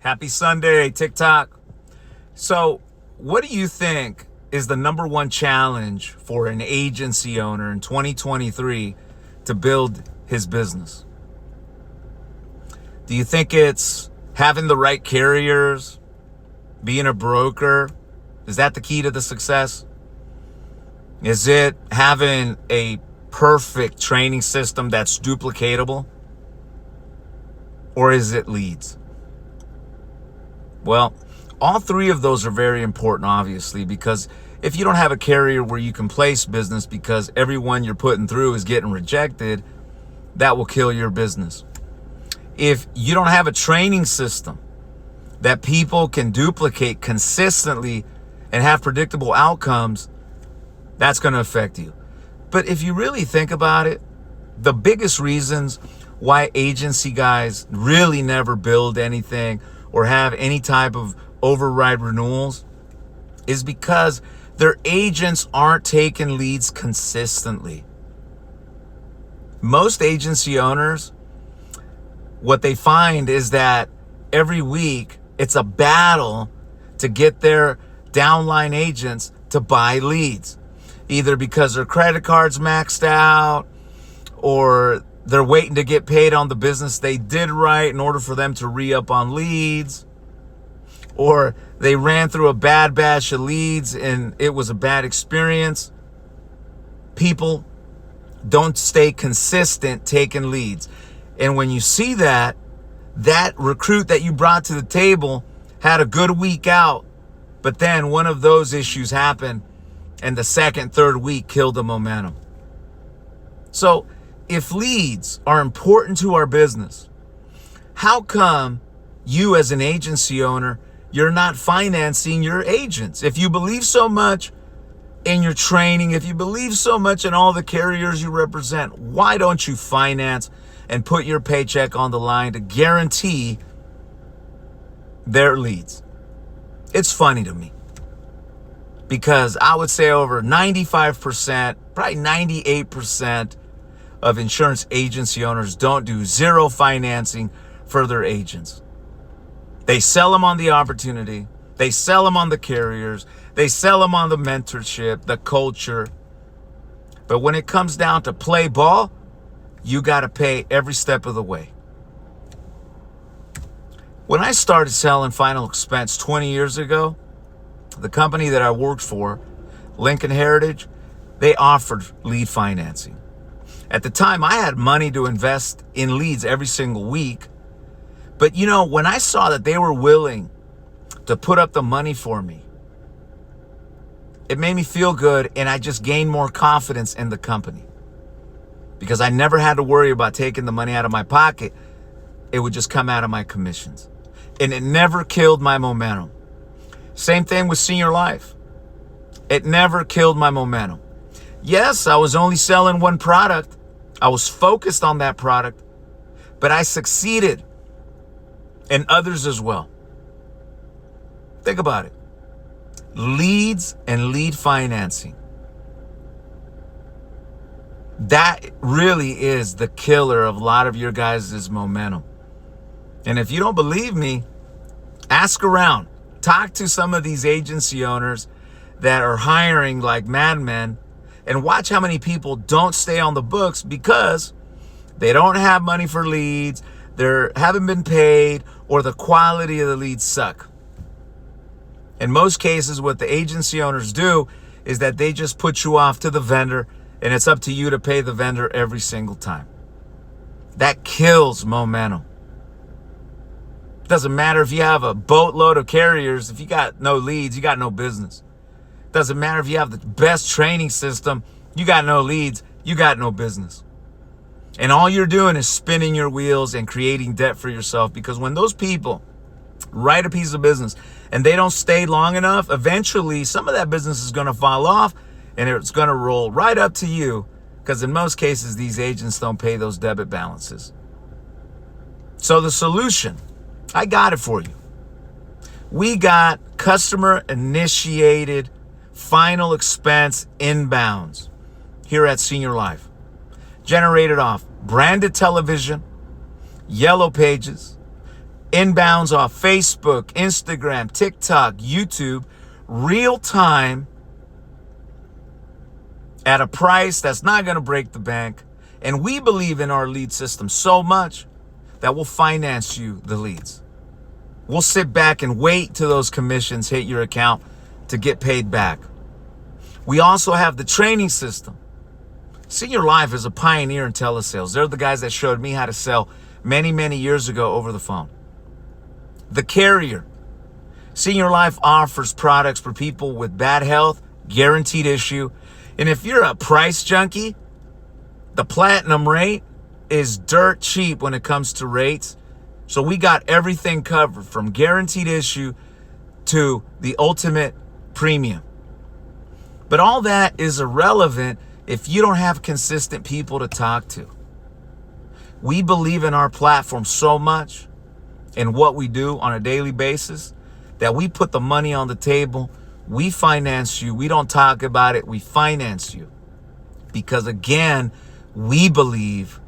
Happy Sunday, TikTok. So, what do you think is the number one challenge for an agency owner in 2023 to build his business? Do you think it's having the right carriers, being a broker? Is that the key to the success? Is it having a perfect training system that's duplicatable? Or is it leads? Well, all three of those are very important, obviously, because if you don't have a carrier where you can place business because everyone you're putting through is getting rejected, that will kill your business. If you don't have a training system that people can duplicate consistently and have predictable outcomes, that's going to affect you. But if you really think about it, the biggest reasons why agency guys really never build anything or have any type of override renewals is because their agents aren't taking leads consistently. Most agency owners, what they find is that every week it's a battle to get their downline agents to buy leads, either because their credit card's maxed out or they're waiting to get paid on the business they did right in order for them to re-up on leads, or they ran through a bad batch of leads and it was a bad experience. People don't stay consistent taking leads. And when you see that recruit that you brought to the table had a good week out, but then one of those issues happened and the second, third week killed the momentum. So if leads are important to our business, how come you as an agency owner, you're not financing your agents? If you believe so much in your training, if you believe so much in all the carriers you represent, why don't you finance and put your paycheck on the line to guarantee their leads? It's funny to me because I would say over 95%, probably 98% of insurance agency owners don't do zero financing for their agents. They sell them on the opportunity. They sell them on the carriers. They sell them on the mentorship, the culture. But when it comes down to play ball, you got to pay every step of the way. When I started selling final expense 20 years ago, the company that I worked for, Lincoln Heritage, they offered lead financing. At the time, I had money to invest in leads every single week. But when I saw that they were willing to put up the money for me, it made me feel good, and I just gained more confidence in the company because I never had to worry about taking the money out of my pocket. It would just come out of my commissions, and it never killed my momentum. Same thing with Senior Life. It never killed my momentum. Yes, I was only selling one product. I was focused on that product, but I succeeded, and others as well. Think about it. Leads and lead financing. That really is the killer of a lot of your guys' momentum. And if you don't believe me, ask around. Talk to some of these agency owners that are hiring like madmen and watch how many people don't stay on the books because they don't have money for leads, they haven't been paid, or the quality of the leads suck. In most cases, what the agency owners do is that they just put you off to the vendor, and it's up to you to pay the vendor every single time. That kills momentum. Doesn't matter if you have a boatload of carriers. If you got no leads, you got no business. Doesn't matter if you have the best training system. You got no leads, you got no business. And all you're doing is spinning your wheels and creating debt for yourself, because when those people write a piece of business and they don't stay long enough, eventually some of that business is going to fall off and it's going to roll right up to you, because in most cases these agents don't pay those debit balances. So the solution, I got it for you. We got customer initiated final expense inbounds here at Senior Life, generated off branded television, yellow pages, inbounds off Facebook, Instagram, TikTok, YouTube, real time, at a price that's not going to break the bank. And we believe in our lead system so much that we'll finance you the leads. We'll sit back and wait till those commissions hit your account to get paid back. We also have the training system. Senior Life is a pioneer in telesales. They're the guys that showed me how to sell many, many years ago over the phone. The carrier. Senior Life offers products for people with bad health, guaranteed issue. And if you're a price junkie, the platinum rate is dirt cheap when it comes to rates. So we got everything covered from guaranteed issue to the ultimate premium. But all that is irrelevant if you don't have consistent people to talk to. We believe in our platform so much and what we do on a daily basis that we put the money on the table. We finance you. We don't talk about it. We finance you. Because again, we believe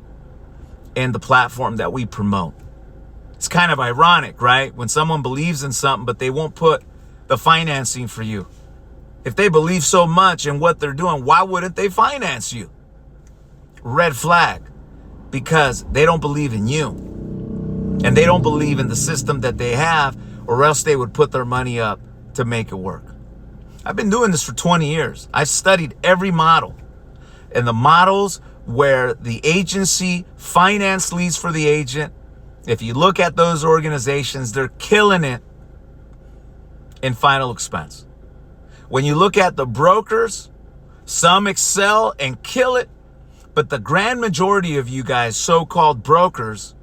in the platform that we promote. It's kind of ironic, right? When someone believes in something, but they won't put the financing for you. If they believe so much in what they're doing, why wouldn't they finance you? Red flag. Because they don't believe in you. And they don't believe in the system that they have, or else they would put their money up to make it work. I've been doing this for 20 years. I've studied every model. And the models where the agency finance leads for the agent, if you look at those organizations, they're killing it in final expense. When you look at the brokers, some excel and kill it, but the grand majority of you guys, so-called brokers,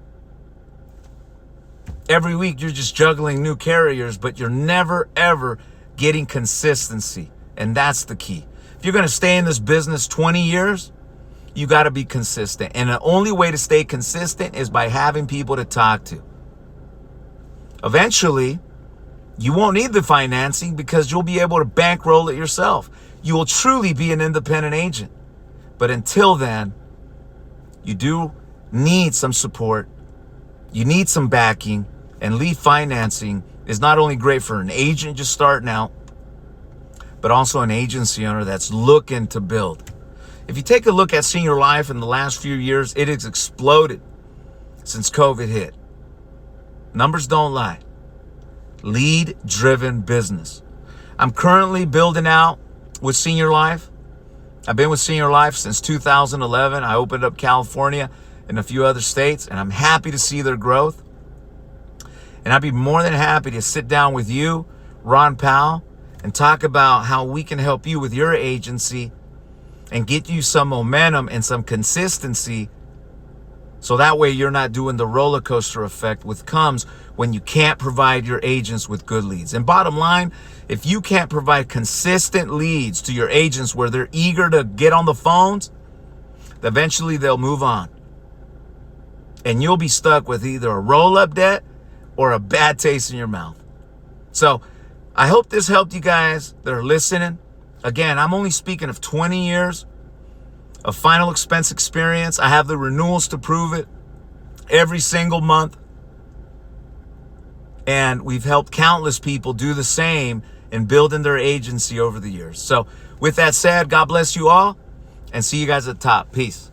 every week you're just juggling new carriers, but you're never, ever getting consistency. And that's the key. If you're going to stay in this business 20 years, you got to be consistent. And the only way to stay consistent is by having people to talk to. Eventually, you won't need the financing because you'll be able to bankroll it yourself. You will truly be an independent agent. But until then, you do need some support. You need some backing. And lead financing is not only great for an agent just starting out, but also an agency owner that's looking to build. If you take a look at Senior Life in the last few years, it has exploded since COVID hit. Numbers don't lie. Lead-driven business. I'm currently building out with Senior Life. I've been with Senior Life since 2011. I opened up California and a few other states, and I'm happy to see their growth. And I'd be more than happy to sit down with you, Ron Powell, and talk about how we can help you with your agency and get you some momentum and some consistency, so that way you're not doing the roller coaster effect which comes when you can't provide your agents with good leads. And bottom line, if you can't provide consistent leads to your agents where they're eager to get on the phones, eventually they'll move on. And you'll be stuck with either a roll-up debt or a bad taste in your mouth. So I hope this helped you guys that are listening. Again, I'm only speaking of 20 years of final expense experience. I have the renewals to prove it every single month. And we've helped countless people do the same in building their agency over the years. So with that said, God bless you all and see you guys at the top. Peace.